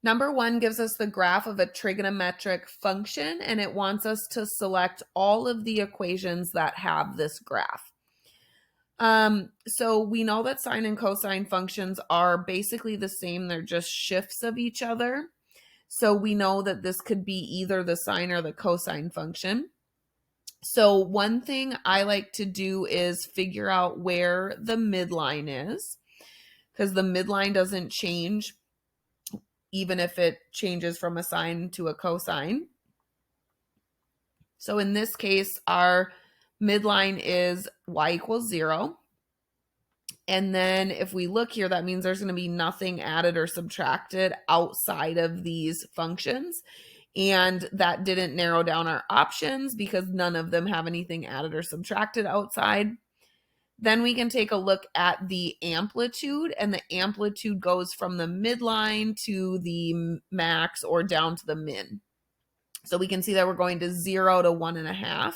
Number 1 gives us the graph of a trigonometric function, and it wants us to select all of the equations that have this graph. So we know that sine and cosine functions are basically the same. They're just shifts of each other. So we know that this could be either the sine or the cosine function. So one thing I like to do is figure out where the midline is, because the midline doesn't change even if it changes from a sine to a cosine. So in this case, our midline is y equals 0. And then if we look here, that means there's going to be nothing added or subtracted outside of these functions. And that didn't narrow down our options because none of them have anything added or subtracted outside. Then we can take a look at the amplitude, and the amplitude goes from the midline to the max or down to the min. So we can see that we're going to 0 to 1.5.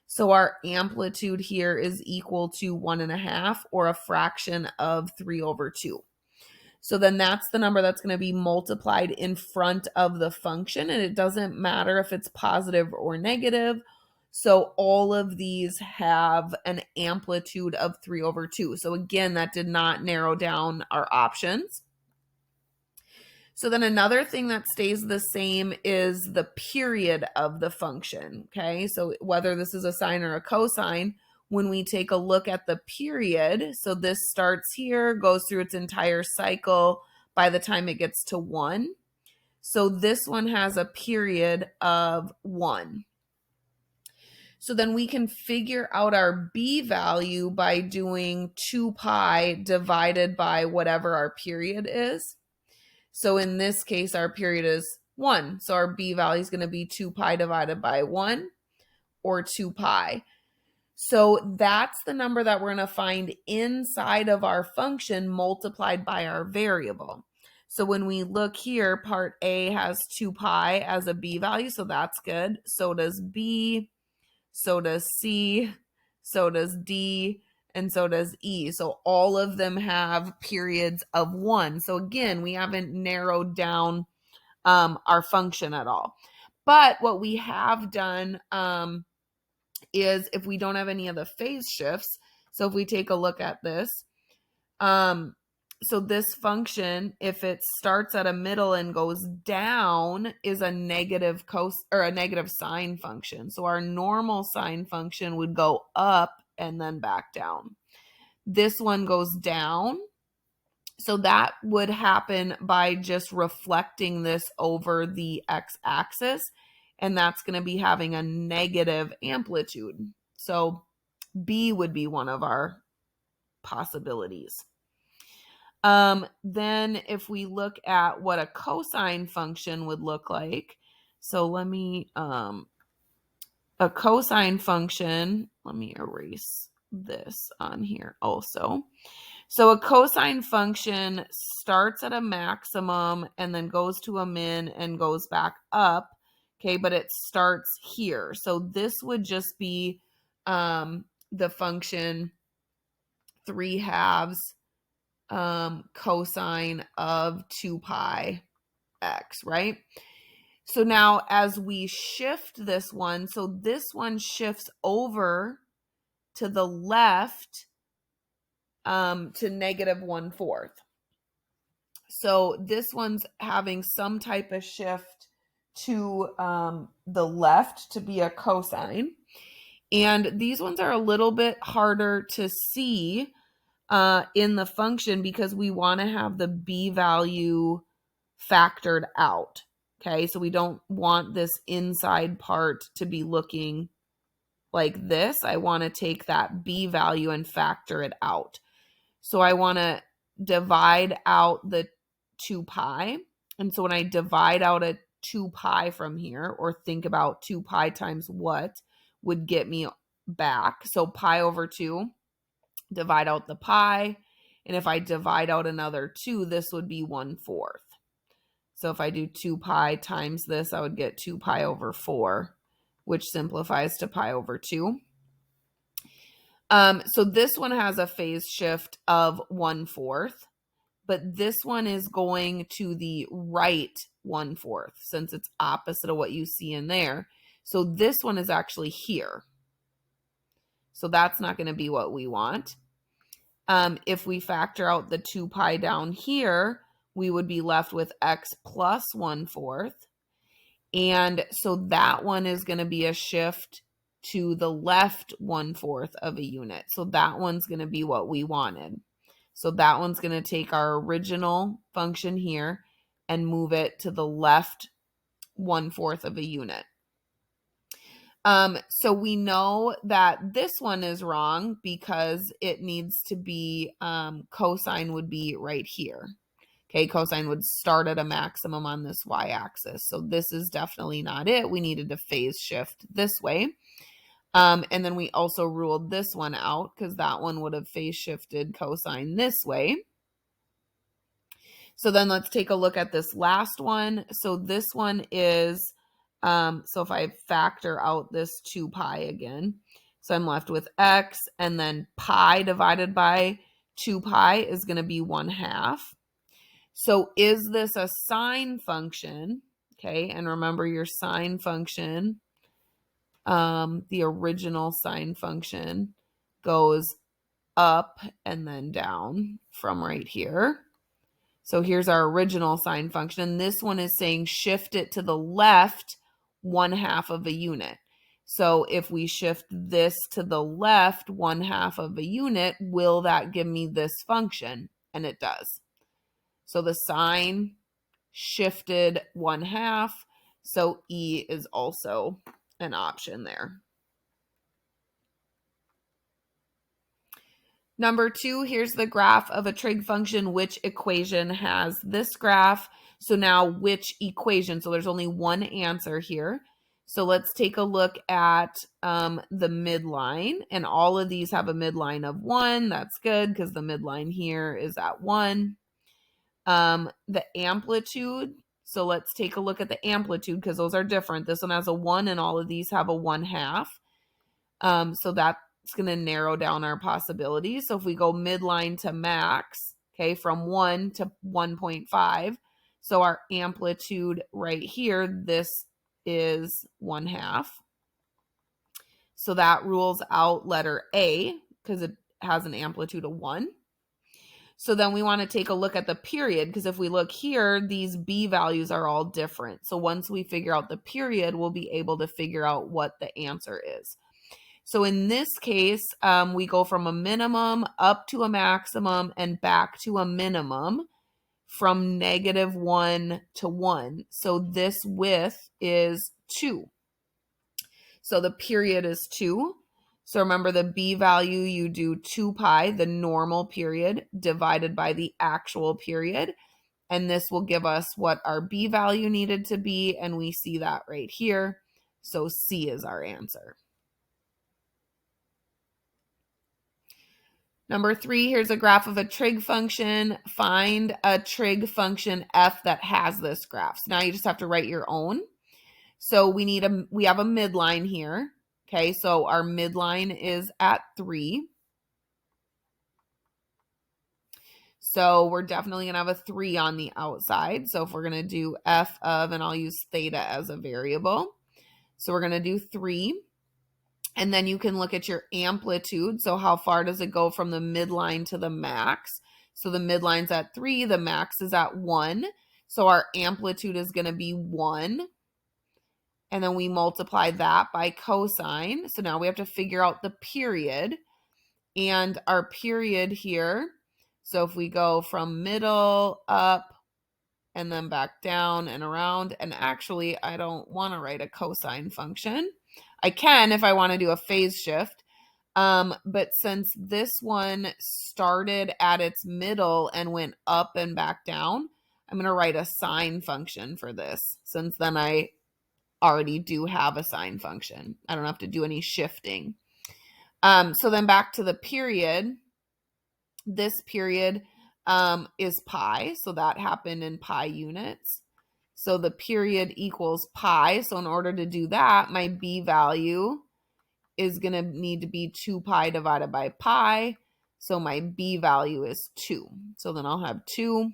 So our amplitude here is equal to 1.5, or a fraction of 3/2. So then that's the number that's going to be multiplied in front of the function, and it doesn't matter if it's positive or negative. So all of these have an amplitude of 3/2. So again, that did not narrow down our options. So then another thing that stays the same is the period of the function, okay? So whether this is a sine or a cosine, when we take a look at the period, so this starts here, goes through its entire cycle by the time it gets to 1. So this one has a period of 1. So then we can figure out our b value by doing 2 pi divided by whatever our period is. So in this case, our period is 1. So our b value is going to be 2 pi divided by 1, or 2 pi. So that's the number that we're going to find inside of our function multiplied by our variable. So when we look here, part A has 2 pi as a b value, so that's good. So does B, so does C, so does D, and so does E. So all of them have periods of 1. So again, we haven't narrowed down our function at all. But what we have done is, if we don't have any of the phase shifts, so if we take a look at this, so this function, if it starts at a middle and goes down, is a negative sine function. So our normal sine function would go up and then back down. This one goes down. So that would happen by just reflecting this over the x-axis, and that's going to be having a negative amplitude. So B would be one of our possibilities. Then if we look at what a cosine function would look like, so let me, a cosine function, let me erase this on here also. So a cosine function starts at a maximum and then goes to a min and goes back up, okay, but it starts here. So this would just be the function 3/2 cosine of 2 pi x, right? So now as we shift this one, so this one shifts over to the left to -1/4. So this one's having some type of shift to the left to be a cosine. And these ones are a little bit harder to see in the function because we want to have the b value factored out. Okay, so we don't want this inside part to be looking like this. I want to take that b value and factor it out. So I want to divide out the 2 pi. And so when I divide out a 2 pi from here, or think about 2 pi times what would get me back. So pi over 2, divide out the pi. And if I divide out another 2, this would be 1/4. So if I do 2 pi times this, I would get 2 pi over 4, which simplifies to pi over 2. So this one has a phase shift of 1/4. but this one is going to the right 1/4 since it's opposite of what you see in there. So this one is actually here. So that's not going to be what we want. If we factor out the 2 pi down here, we would be left with x plus 1/4. And so that one is going to be a shift to the left 1/4 of a unit. So that one's going to be what we wanted. So that one's going to take our original function here and move it to the left 1/4 of a unit. So we know that this one is wrong because it needs to be, cosine would be right here. Okay, cosine would start at a maximum on this y-axis. So this is definitely not it. We needed to phase shift this way. And then we also ruled this one out because that one would have phase shifted cosine this way. So then let's take a look at this last one. So this one is, so if I factor out this 2 pi again, so I'm left with x, and then pi divided by 2 pi is going to be 1/2. So is this a sine function? Okay, and remember your sine function, the original sine function goes up and then down from right here. So here's our original sine function. This one is saying shift it to the left 1/2 of a unit. So if we shift this to the left 1/2 of a unit, will that give me this function? And it does. So the sine shifted 1/2. So E is also an option there. Number 2, here's the graph of a trig function. Which equation has this graph? So now which equation? So there's only one answer here. So let's take a look at the midline. And all of these have a midline of 1. That's good because the midline here is at 1. The amplitude. So let's take a look at the amplitude because those are different. This one has a 1 and all of these have a 1/2. So that's going to narrow down our possibilities. So if we go midline to max, okay, from 1 to 1.5, so our amplitude right here, this is 1/2. So that rules out letter A because it has an amplitude of 1. So then we want to take a look at the period because if we look here, these B values are all different. So once we figure out the period, we'll be able to figure out what the answer is. So in this case, we go from a minimum up to a maximum and back to a minimum from -1 to 1. So this width is 2. So the period is 2. So remember the B value, you do 2 pi, the normal period, divided by the actual period. And this will give us what our B value needed to be. And we see that right here. So C is our answer. Number 3, here's a graph of a trig function. Find a trig function f that has this graph. So now you just have to write your own. So we have a midline here. Okay, so our midline is at 3. So we're definitely going to have a 3 on the outside. So if we're going to do f of, and I'll use theta as a variable. So we're going to do 3. And then you can look at your amplitude. So how far does it go from the midline to the max? So the midline's at 3, the max is at 1. So our amplitude is going to be 1. And then we multiply that by cosine. So now we have to figure out the period. And our period here, so if we go from middle up and then back down and around, and actually I don't want to write a cosine function. I can if I want to do a phase shift. But since this one started at its middle and went up and back down, I'm going to write a sine function for this, since then I already do have a sine function. I don't have to do any shifting. So then back to the period. This period is pi, so that happened in pi units. So the period equals pi. So in order to do that, my B value is going to need to be 2 pi divided by pi. So my b value is 2. So then I'll have 2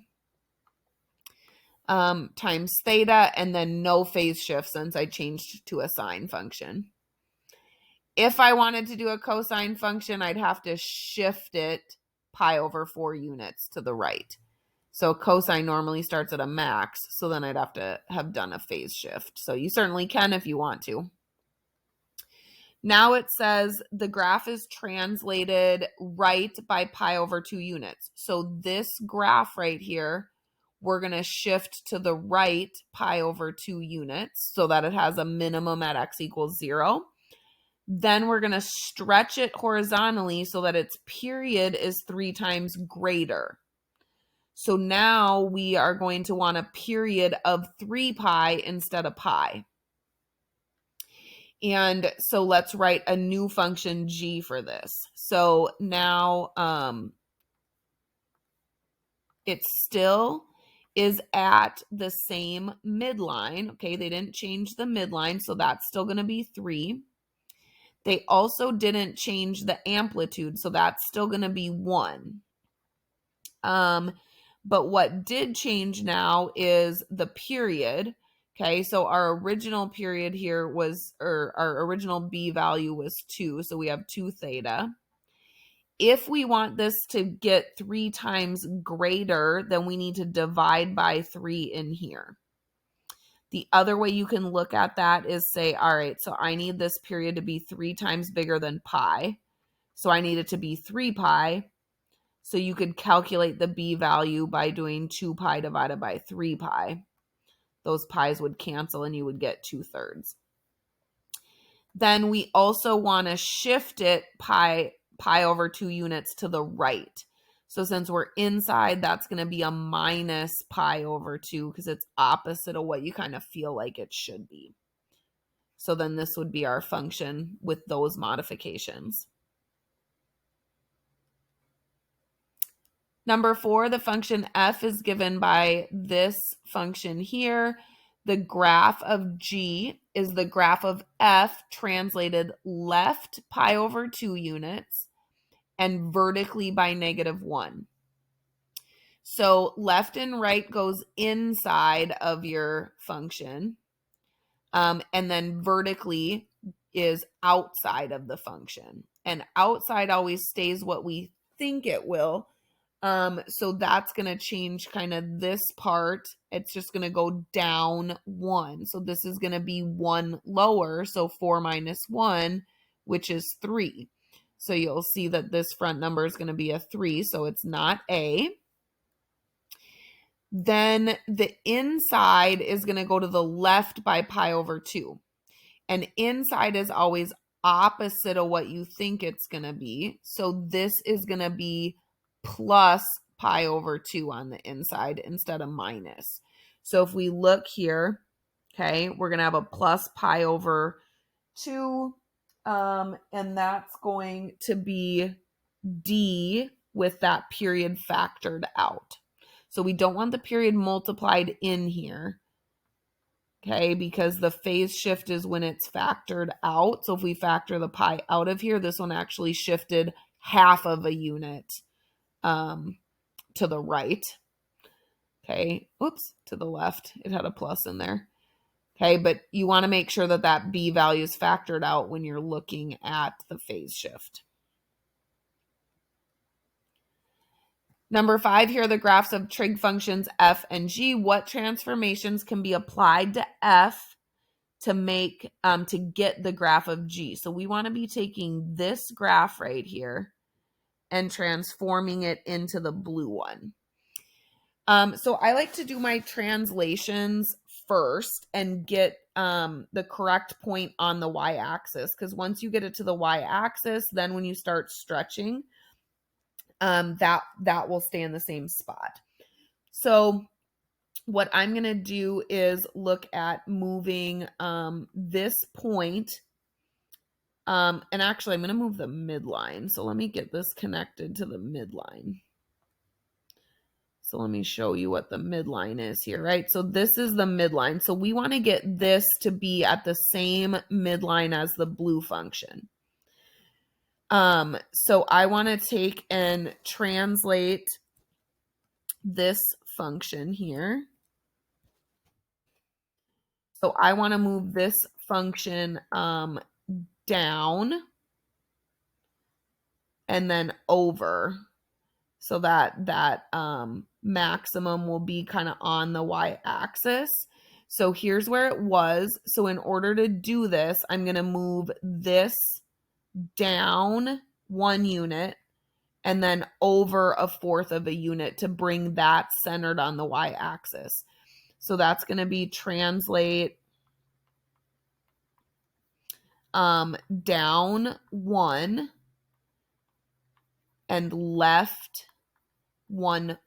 times theta, and then no phase shift since I changed to a sine function. If I wanted to do a cosine function, I'd have to shift it pi over 4 units to the right. So cosine normally starts at a max, so then I'd have to have done a phase shift. So you certainly can if you want to. Now it says the graph is translated right by pi over 2 units. So this graph right here, we're going to shift to the right pi over 2 units so that it has a minimum at x equals 0. Then we're going to stretch it horizontally so that its period is 3 times greater. So now we are going to want a period of 3 pi instead of pi. And so let's write a new function g for this. So now it still is at the same midline. Okay, they didn't change the midline, so that's still going to be 3. They also didn't change the amplitude, so that's still going to be 1. But what did change now is the period. Okay, so our original period here was, or our original b value was 2, so we have 2 theta. If we want this to get 3 times greater, then we need to divide by 3 in here. The other way you can look at that is say, all right, so I need this period to be 3 times bigger than pi. So I need it to be 3 pi. So you could calculate the b value by doing 2 pi divided by 3 pi. Those pi's would cancel and you would get 2/3. Then we also want to shift it pi over 2 units to the right. So since we're inside, that's going to be a minus pi over 2 because it's opposite of what you kind of feel like it should be. So then this would be our function with those modifications. Number 4, the function f is given by this function here. The graph of g is the graph of f translated left pi over 2 units and vertically by -1. So left and right goes inside of your function, and then vertically is outside of the function. And outside always stays what we think it will. So that's going to change kind of this part. It's just going to go down 1. So this is going to be 1 lower. So 4 minus 1, which is 3. So you'll see that this front number is going to be a 3. So it's not A. Then the inside is going to go to the left by pi over 2. And inside is always opposite of what you think it's going to be. So this is going to be plus pi over 2 on the inside instead of minus. So if we look here, okay, we're going to have a plus pi over 2, and that's going to be D with that period factored out. So we don't want the period multiplied in here, okay, because the phase shift is when it's factored out. So if we factor the pi out of here, this one actually shifted half of a unit to the right. Okay, oops, to the left. It had a plus in there. Okay, but you want to make sure that that b value is factored out when you're looking at the phase shift. Number 5, here are the graphs of trig functions f and g. What transformations can be applied to f to make to get the graph of g? So we want to be taking this graph right here and transforming it into the blue one. So I like to do my translations first and get the correct point on the y-axis, because once you get it to the y-axis, then when you start stretching, that will stay in the same spot. So what I'm going to do is look at moving this point. And actually, I'm going to move the midline. So let me get this connected to the midline. So let me show you what the midline is here, right? So this is the midline. So we want to get this to be at the same midline as the blue function. So I want to take and translate this function here. So I want to move this function down and then over, so that maximum will be kind of on the y-axis. So here's where it was. So in order to do this, I'm going to move this down 1 unit and then over 1/4 of a unit to bring that centered on the y-axis. So that's going to be translate down 1 and left 1/4.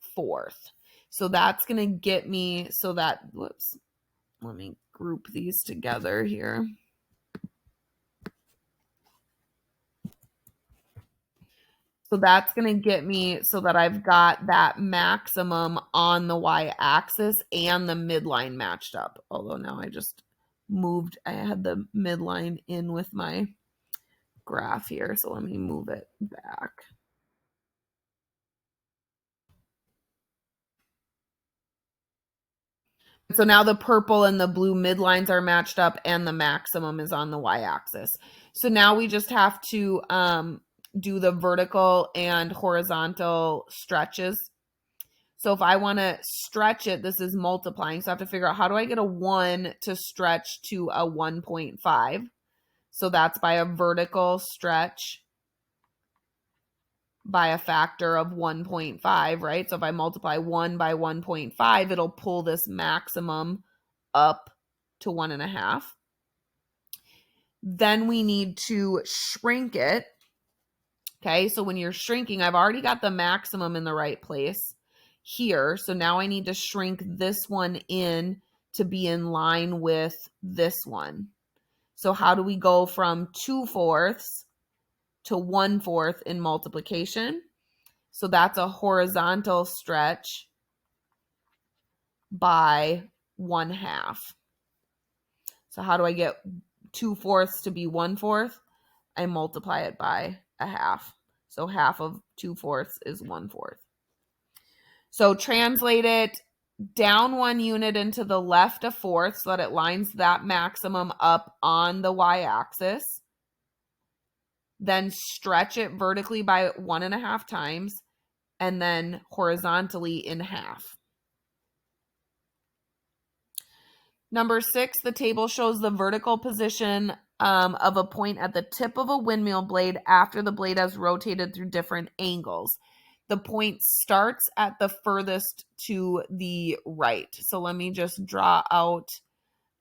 So that's going to get me so that, whoops, let me group these together here. So that's going to get me so that I've got that maximum on the y-axis and the midline matched up. Although now I just moved, I had the midline in with my graph here. So let me move it back. So now the purple and the blue midlines are matched up and the maximum is on the y-axis. So now we just have to do the vertical and horizontal stretches. So if I want to stretch it, this is multiplying. So I have to figure out, how do I get a 1 to stretch to a 1.5? So that's by a vertical stretch by a factor of 1.5, right? So if I multiply 1 by 1.5, it'll pull this maximum up to 1.5. Then we need to shrink it. Okay, so when you're shrinking, I've already got the maximum in the right place here. So now I need to shrink this one in to be in line with this one. So how do we go from 2/4 to 1/4 in multiplication? So that's a horizontal stretch by 1/2. So how do I get 2/4 to be 1/4? I multiply it by 1/2. So 1/2 of 2/4 is 1/4. So translate it down 1 unit into the left 1/4 so that it lines that maximum up on the y-axis. Then stretch it vertically by 1.5 times and then horizontally in half. Number 6, the table shows the vertical position of a point at the tip of a windmill blade after the blade has rotated through different angles. The point starts at the furthest to the right. So let me just draw out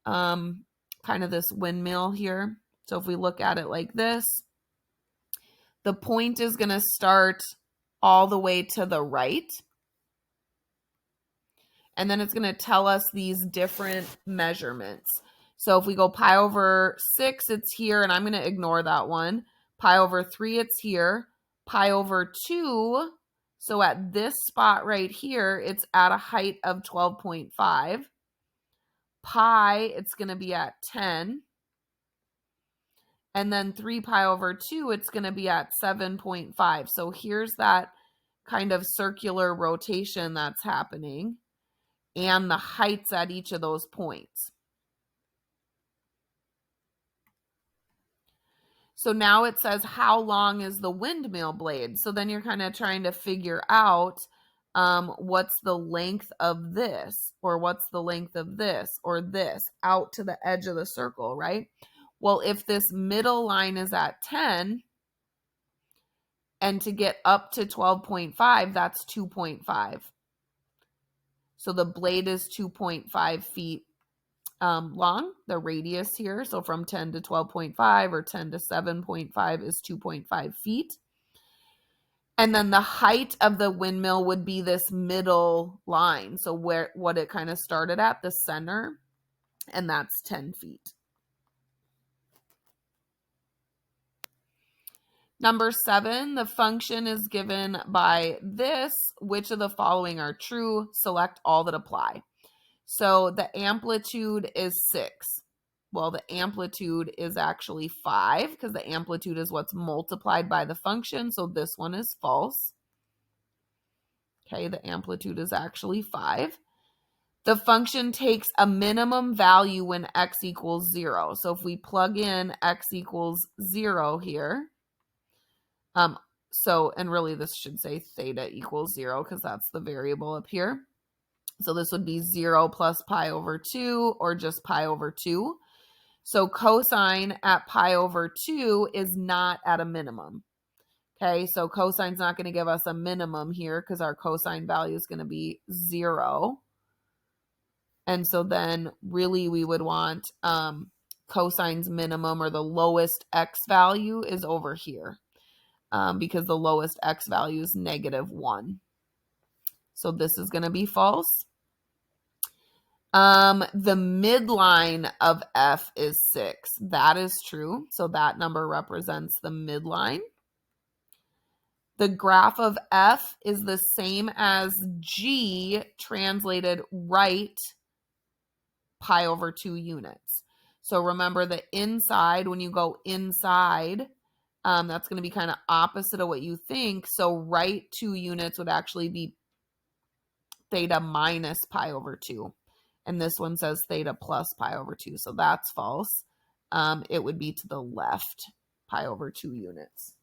kind of this windmill here. So if we look at it like this, the point is going to start all the way to the right. And then it's going to tell us these different measurements. So if we go pi over 6, it's here, and I'm going to ignore that one. Pi over 3, it's here. Pi over 2, so at this spot right here, it's at a height of 12.5. Pi, it's going to be at 10. And then 3 pi over 2, it's going to be at 7.5. So here's that kind of circular rotation that's happening and the heights at each of those points. So now it says, how long is the windmill blade? So then you're kind of trying to figure out what's the length of this, or what's the length of this, or this, out to the edge of the circle, right? Well, if this middle line is at 10, and to get up to 12.5, that's 2.5. So the blade is 2.5 feet long, the radius here. So from 10 to 12.5 or 10 to 7.5 is 2.5 feet. And then the height of the windmill would be this middle line. So what it kind of started at, the center, and that's 10 feet. Number 7, the function is given by this. Which of the following are true? Select all that apply. So the amplitude is 6. Well, the amplitude is actually 5 because the amplitude is what's multiplied by the function. So this one is false. Okay, the amplitude is actually 5. The function takes a minimum value when x equals 0. So if we plug in x equals 0 here, and really this should say theta equals 0 because that's the variable up here. So this would be 0 plus pi over 2 or just pi over 2. So cosine at pi over 2 is not at a minimum. Okay, so cosine's not going to give us a minimum here because our cosine value is going to be 0. And so then really we would want cosine's minimum, or the lowest x value, is over here because the lowest x value is -1. So this is going to be false. The midline of f is 6. That is true. So that number represents the midline. The graph of f is the same as g translated right pi over 2 units. So remember the inside, when you go inside, that's going to be kind of opposite of what you think. So right 2 units would actually be theta minus pi over 2. And this one says theta plus pi over 2. So that's false. It would be to the left, pi over 2 units.